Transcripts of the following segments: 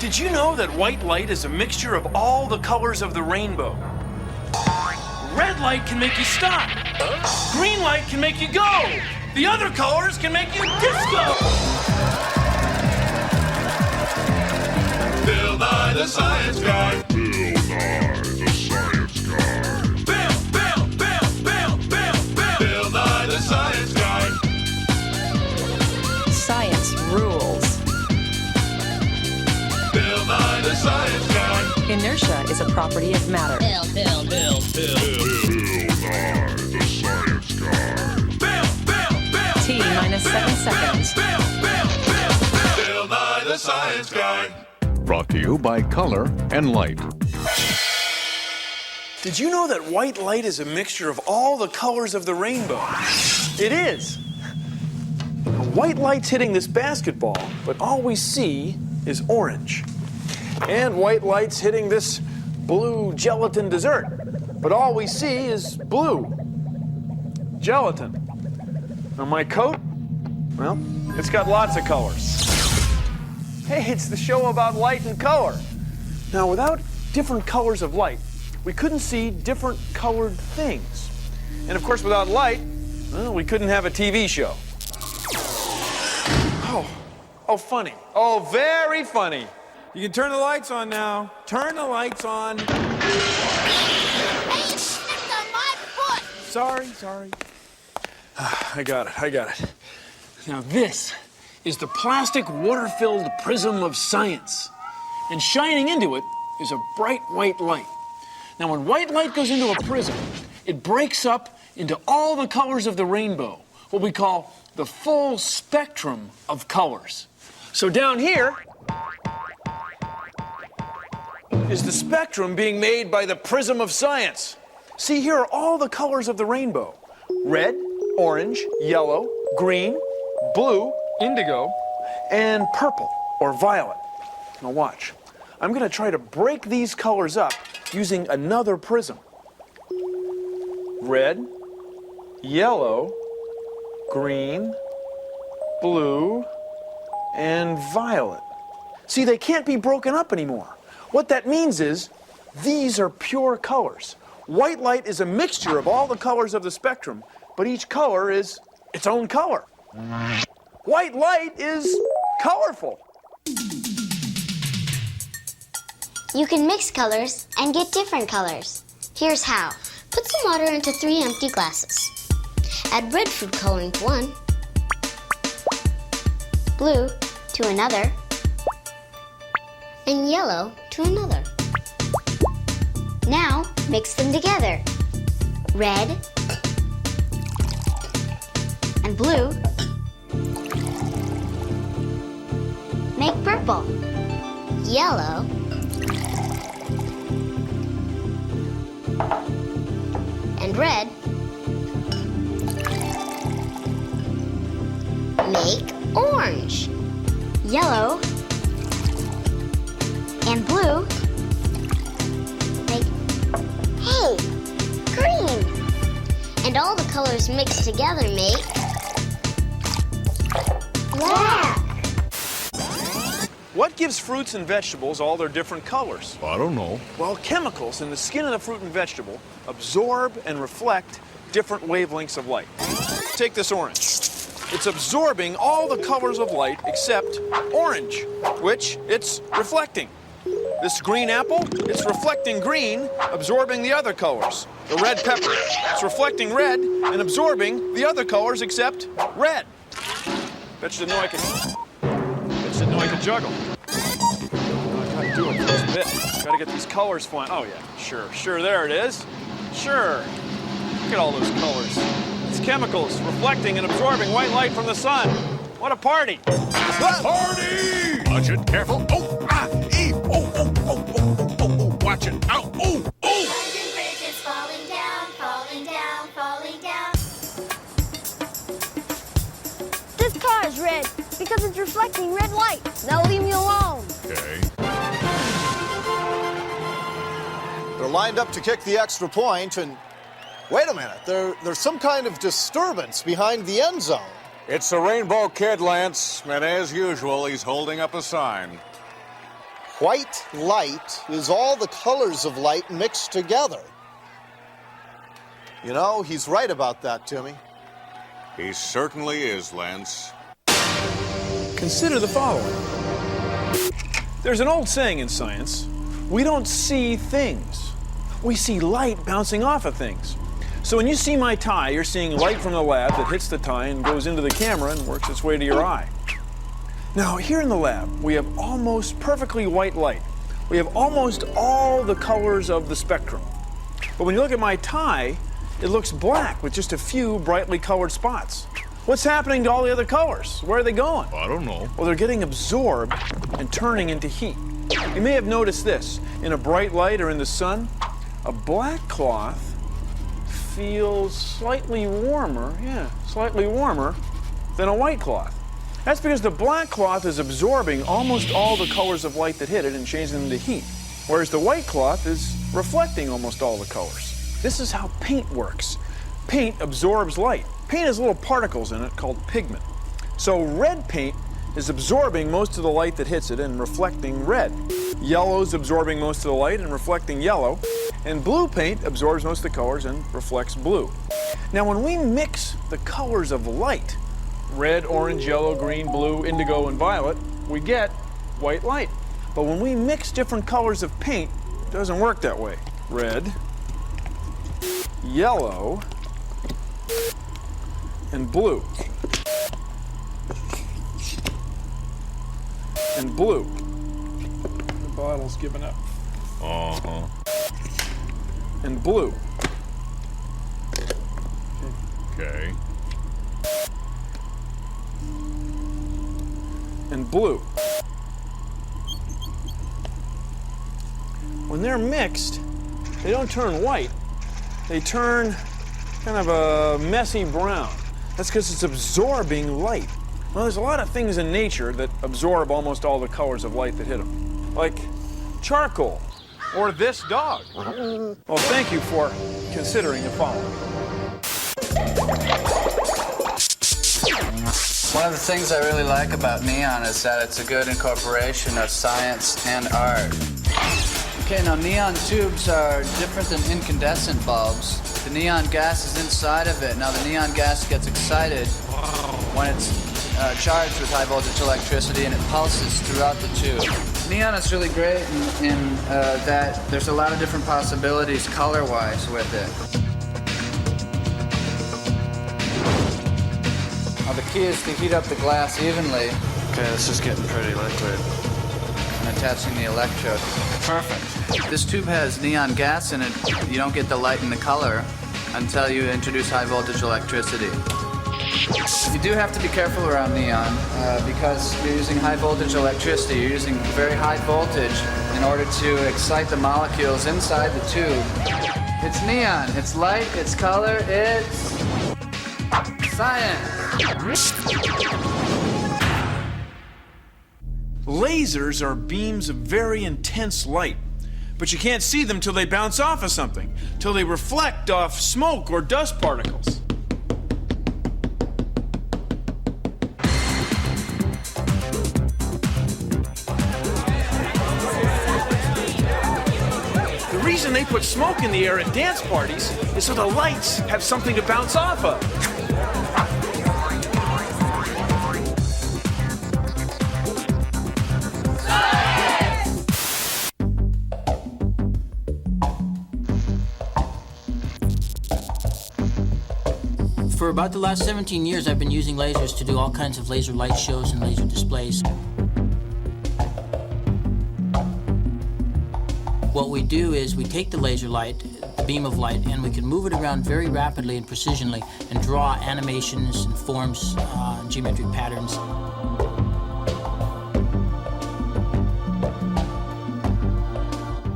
Did you know that white light is a mixture of all the colors of the rainbow? Red light can make you stop. Green light can make you go. The other colors can make you disco. Bill Nye the Science Guy. Bill Nye the Science Guy. Bill Nye the Science Guy. Science rules. Bill Nye the Science Guy. Inertia is a property of matter. Bill Nye the Science Guy. T minus 7 seconds. Bill Nye the Science Guy. Brought to you by Color and Light. Did you know that white light is a mixture of all the colors of the rainbow? It is. White light's hitting this basketball, but all we see is orange. And white light's hitting this blue gelatin dessert, but all we see is blue gelatin. On my coat, well, it's got lots of colors. Hey, it's the show about light and color. Now, without different colors of light, we couldn't see different colored things. And of course, without light, well, we couldn't have a TV show. Oh, funny. Oh, very funny. You can turn the lights on now. Turn the lights on. Hey, you stepped on my foot! Sorry. I got it. Now this is the plastic water-filled prism of science. And shining into it is a bright white light. Now when white light goes into a prism, it breaks up into all the colors of the rainbow, what we call the full spectrum of colors. So down here is the spectrum being made by the prism of science. See, here are all the colors of the rainbow. Red, orange, yellow, green, blue, indigo, and purple or violet. Now watch. I'm going to try to break these colors up using another prism. Red, yellow, green, blue, and violet. See, they can't be broken up anymore. What that means is these are pure colors. White light is a mixture of all the colors of the spectrum, but each color is its own color. White light is colorful. You can mix colors and get different colors. Here's how. Put some water into 3 empty glasses. Add red food coloring to one, blue to another, and yellow to another. Now mix them together. Red and blue make purple. Yellow and red make orange. Yellow and blue make, hey, green. And all the colors mixed together make black. What gives fruits and vegetables all their different colors? I don't know. Well, chemicals in the skin of the fruit and vegetable absorb and reflect different wavelengths of light. Take this orange. It's absorbing all the colors of light except orange, which it's reflecting. This green apple, it's reflecting green, absorbing the other colors. The red pepper, it's reflecting red and absorbing the other colors except red. Bet you didn't know I could juggle. I gotta do it for this bit. Gotta get these colors flying. Oh yeah, sure, there it is. Sure. Look at all those colors. It's chemicals reflecting and absorbing white light from the sun. What a party! Party! Watch it, careful. Oh, watch it. Ow, oh. Bridges falling down, falling down, falling down. This car is red because it's reflecting red light. Now leave me alone. Okay. They're lined up to kick the extra point, and wait a minute, there's some kind of disturbance behind the end zone. It's the Rainbow Kid, Lance, and as usual, he's holding up a sign. White light is all the colors of light mixed together. You know, he's right about that, Timmy. He certainly is, Lance. Consider the following. There's an old saying in science, we don't see things. We see light bouncing off of things. So when you see my tie, you're seeing light from the lab that hits the tie and goes into the camera and works its way to your eye. Now, here in the lab, we have almost perfectly white light. We have almost all the colors of the spectrum. But when you look at my tie, it looks black with just a few brightly colored spots. What's happening to all the other colors? Where are they going? I don't know. Well, they're getting absorbed and turning into heat. You may have noticed this. In a bright light or in the sun, a black cloth feels slightly warmer, slightly warmer than a white cloth. That's because the black cloth is absorbing almost all the colors of light that hit it and changing them to heat, whereas the white cloth is reflecting almost all the colors. This is how paint works. Paint absorbs light. Paint has little particles in it called pigment. So red paint is absorbing most of the light that hits it and reflecting red. Yellow's absorbing most of the light and reflecting yellow. And blue paint absorbs most of the colors and reflects blue. Now when we mix the colors of light, red, orange, yellow, green, blue, indigo, and violet, we get white light. But when we mix different colors of paint, it doesn't work that way. Red, yellow, and blue. And blue. The bottle's giving up. Uh-huh. And blue. Okay. And blue. When they're mixed, they don't turn white. They turn kind of a messy brown. That's because it's absorbing light. Well, there's a lot of things in nature that absorb almost all the colors of light that hit them. Like charcoal, or this dog. Well, thank you for considering the following. One of the things I really like about neon is that it's a good incorporation of science and art. Okay, now neon tubes are different than incandescent bulbs. The neon gas is inside of it. Now the neon gas gets excited when it's charged with high voltage electricity and it pulses throughout the tube. Neon is really great in that there's a lot of different possibilities color-wise with it. Now the key is to heat up the glass evenly. Okay, this is getting pretty liquid. And attaching the electrode. Perfect. This tube has neon gas in it. You don't get the light and the color until you introduce high voltage electricity. You do have to be careful around neon because you're using high voltage electricity. You're using very high voltage in order to excite the molecules inside the tube. It's neon. It's light. It's color. It's science. Lasers are beams of very intense light, but you can't see them till they bounce off of something, till they reflect off smoke or dust particles. The reason they put smoke in the air at dance parties is so the lights have something to bounce off of. For about the last 17 years, I've been using lasers to do all kinds of laser light shows and laser displays. What we do is we take the laser light, the beam of light, and we can move it around very rapidly and precisionally and draw animations and forms, geometric patterns.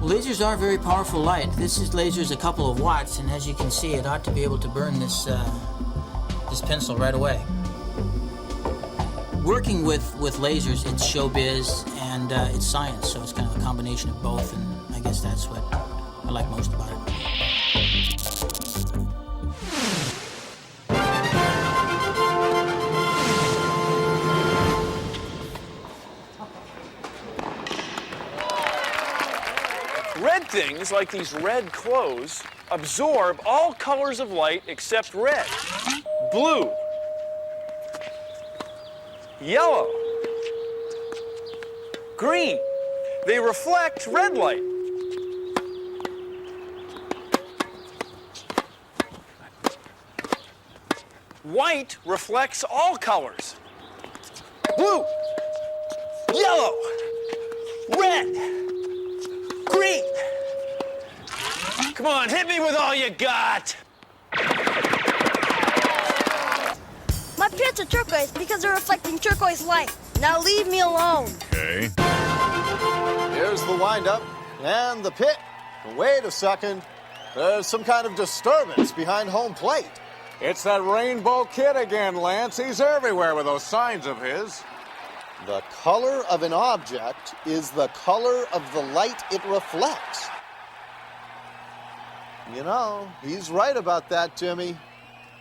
Lasers are very powerful light. This laser is a couple of watts, and as you can see, it ought to be able to burn this pencil right away. Working with lasers, it's showbiz and it's science, so it's kind of a combination of both, and I guess that's what I like most about it. Red things, like these red clothes, absorb all colors of light except red, blue, yellow, green. They reflect red light. White reflects all colors. Blue, yellow, red, green. Come on, hit me with all you got. My pits are turquoise because they're reflecting turquoise light. Now leave me alone. Okay. Here's the windup and the pit. Wait a second. There's some kind of disturbance behind home plate. It's that rainbow kid again, Lance. He's everywhere with those signs of his. The color of an object is the color of the light it reflects. You know, he's right about that, Jimmy.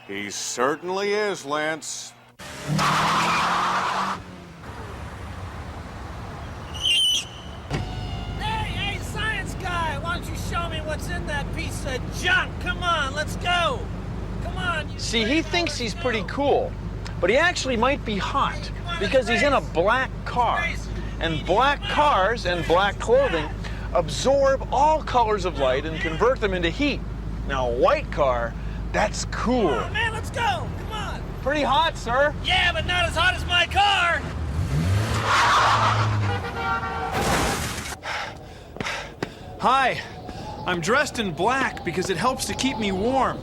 He certainly is, Lance. Hey, science guy! Why don't you show me what's in that piece of junk? Come on, let's go! Come on! See, he thinks he's pretty cool, but he actually might be hot because he's in a black car. And black cars and black clothing absorb all colors of light and convert them into heat. Now, a white car, that's cool. Come on, man, let's go! Come on! Pretty hot, sir. Yeah, but not as hot as my car! Hi, I'm dressed in black because it helps to keep me warm.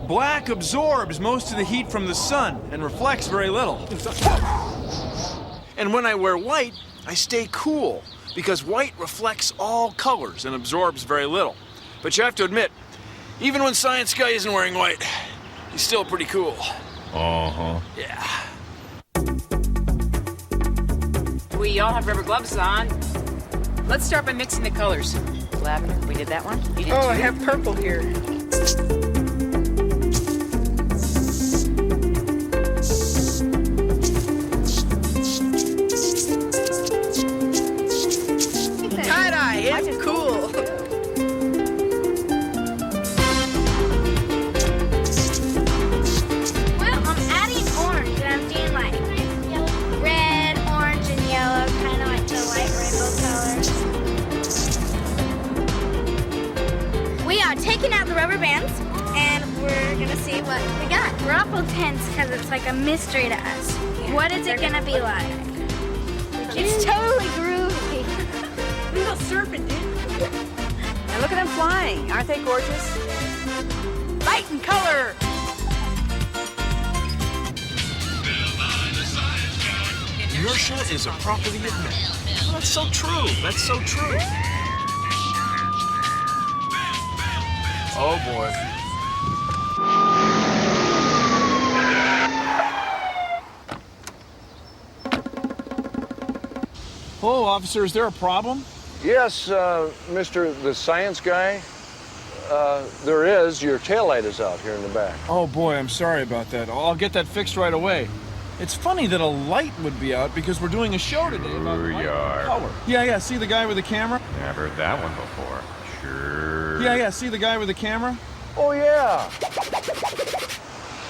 Black absorbs most of the heat from the sun and reflects very little. And when I wear white, I stay cool because white reflects all colors and absorbs very little. But you have to admit, even when Science Guy isn't wearing white, he's still pretty cool. Uh-huh. Yeah. We all have rubber gloves on. Let's start by mixing the colors. Lavender, we did that one. You did Oh, I too. have purple here. Tie-dye, it's cool. Well, I'm adding orange, and I'm doing like red, orange, and yellow, kind of like the light rainbow colors. We are taking out the rubber bands, and we're gonna see what we got. We're awful tense because it's like a mystery to us. What is it gonna be like? It's totally groovy. We go surfing, dude. And look at them flying. Aren't they gorgeous? Light and color. Inertia is a property of matter. Well, that's so true. That's so true. Oh, boy. Hello, officer. Is there a problem? Yes, Mr. the Science Guy. There is. Your taillight is out here in the back. Oh, boy. I'm sorry about that. I'll get that fixed right away. It's funny that a light would be out because we're doing a show today about light and color. Yeah. See the guy with the camera? Never heard that one before. Sure. Yeah. See the guy with the camera? Oh, yeah.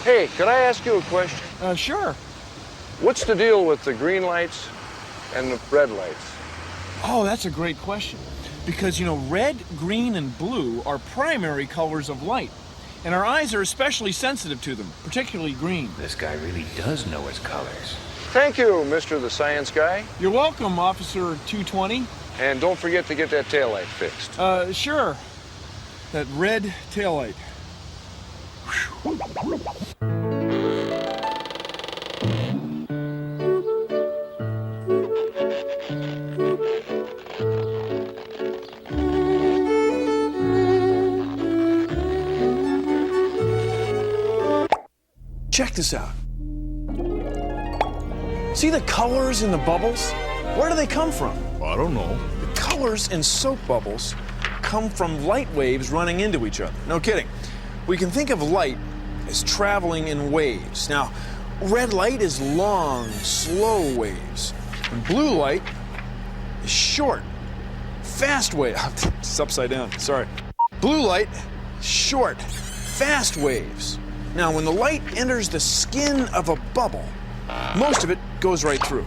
Hey, could I ask you a question? Sure. What's the deal with the green lights and the red lights? Oh, that's a great question. Because, you know, red, green, and blue are primary colors of light. And our eyes are especially sensitive to them, particularly green. This guy really does know his colors. Thank you, Mr. the Science Guy. You're welcome, Officer 220. And don't forget to get that taillight fixed. Sure. That red taillight. Check this out. See the colors in the bubbles? Where do they come from? I don't know. The colors in soap bubbles come from light waves running into each other. No kidding. We can think of light as traveling in waves. Now, red light is long, slow waves. And blue light is short, fast wave. It's upside down, sorry. Blue light, short, fast waves. Now, when the light enters the skin of a bubble, most of it goes right through.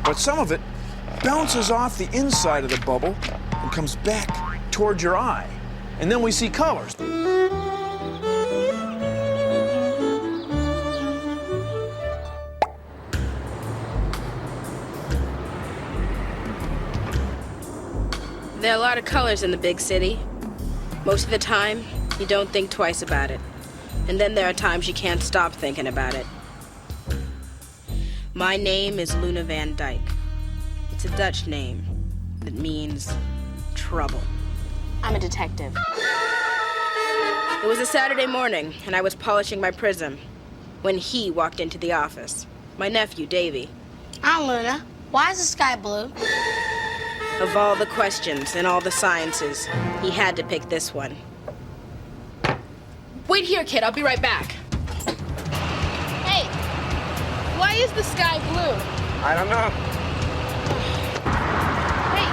But some of it bounces off the inside of the bubble and comes back toward your eye. And then we see colors. There are a lot of colors in the big city. Most of the time, you don't think twice about it. And then there are times you can't stop thinking about it. My name is Luna Van Dyke. It's a Dutch name that means trouble. I'm a detective. It was a Saturday morning, and I was polishing my prism when he walked into the office. My nephew, Davy. I'm Luna. Why is the sky blue? Of all the questions in all the sciences, he had to pick this one. Wait here, kid. I'll be right back. Hey, why is the sky blue? I don't know. Hey,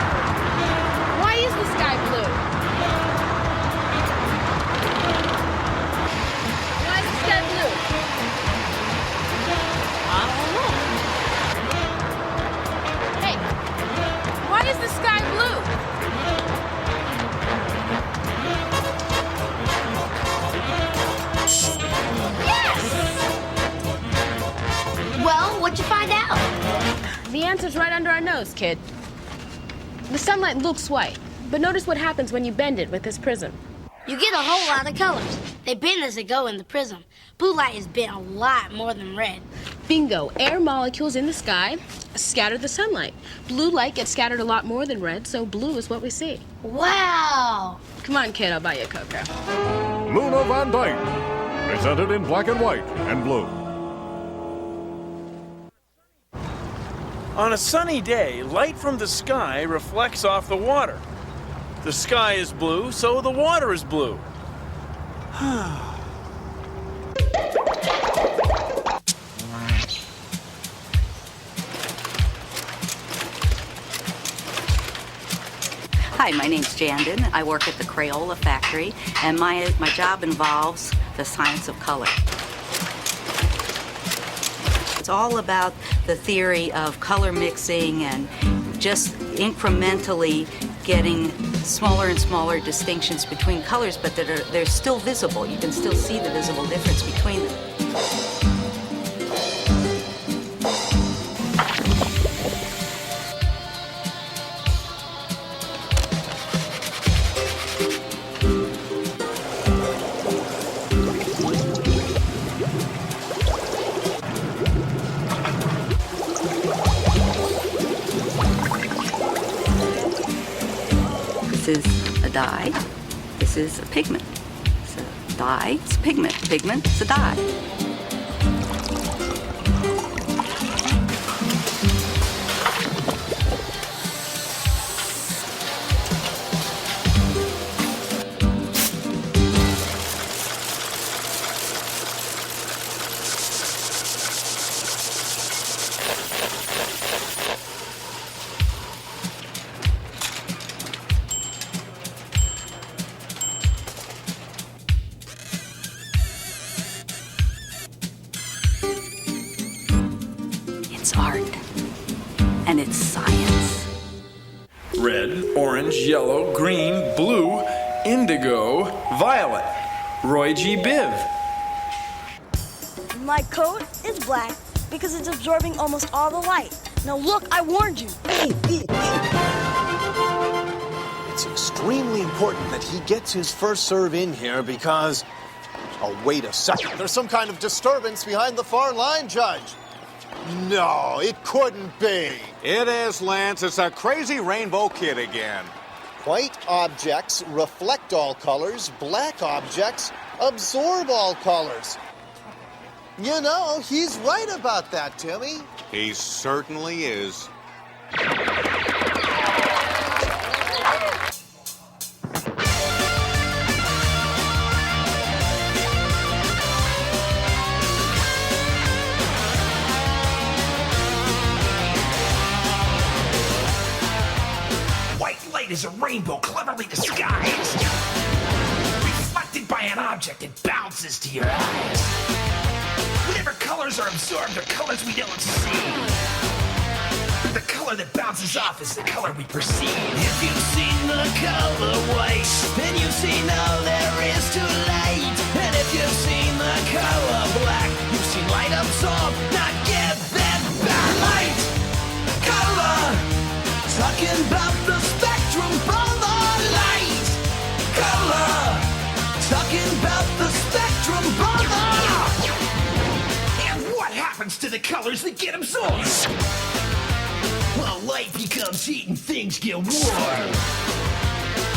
why is the sky blue? Why is the sky blue? I don't know. Hey, why is the sky blue? Well, what'd you find out? The answer's right under our nose, kid. The sunlight looks white, but notice what happens when you bend it with this prism. You get a whole lot of colors. They bend as they go in the prism. Blue light is bent a lot more than red. Bingo. Air molecules in the sky scatter the sunlight. Blue light gets scattered a lot more than red, so blue is what we see. Wow! Come on, kid, I'll buy you a Cocoa. Luna Van Dyke, presented in black and white and blue. On a sunny day, light from the sky reflects off the water. The sky is blue, so the water is blue. Hi, my name's Jandon. I work at the Crayola factory, and my job involves the science of color. It's all about the theory of color mixing and just incrementally getting smaller and smaller distinctions between colors, but they're still visible. You can still see the visible difference between them. This is a dye. This is a pigment. It's a dye, it's a pigment. Pigment, it's a dye. Art, and it's science. Red, orange, yellow, green, blue, indigo, violet. ROYGBIV. My coat is black because it's absorbing almost all the light. Now look, I warned you. It's extremely important that he gets his first serve in here because... Oh, wait a second. There's some kind of disturbance behind the far line, Judge. No, it couldn't be. It is, Lance. It's a crazy rainbow kid again. White objects reflect all colors. Black objects absorb all colors. You know, he's right about that, Timmy. He certainly is. light is a rainbow cleverly disguised. Reflected by an object, it bounces to your eyes. Whatever colors are absorbed are colors we don't see. The color that bounces off is the color we perceive. If you've seen the color white, then you've seen all there is to light. And if you've seen the color black, you've seen light absorb, not give them back. Light, color, talking about the spectrum from the light. Color, talking about the spectrum from the. And what happens to the colors that get absorbed? Well, light becomes heat and things get warm.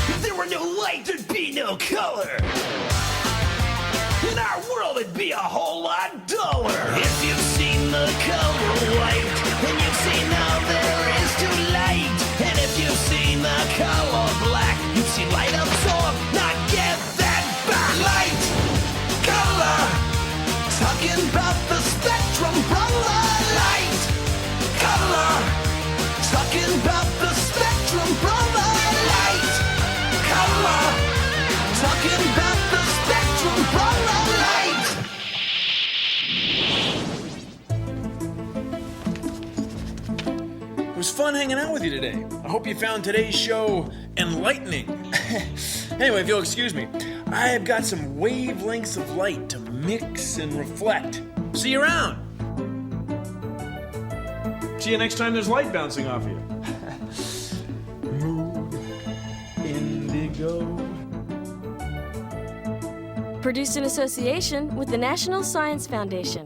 If there were no light, there'd be no color. And our world would be a whole lot duller. If you've seen the color white, then you've seen all there is to light. And if you've seen the color black, you've seen light absorb, not get that back. Light, color, talking about the spectrum from the light. Color, talking about the spectrum from the light. Color, talking about the spectrum from the light. It was fun hanging out with you today. I hope you found today's show enlightening. Anyway, if you'll excuse me, I have got some wavelengths of light to mix and reflect. See you around. See you next time there's light bouncing off you. Moon, indigo. Produced in association with the National Science Foundation.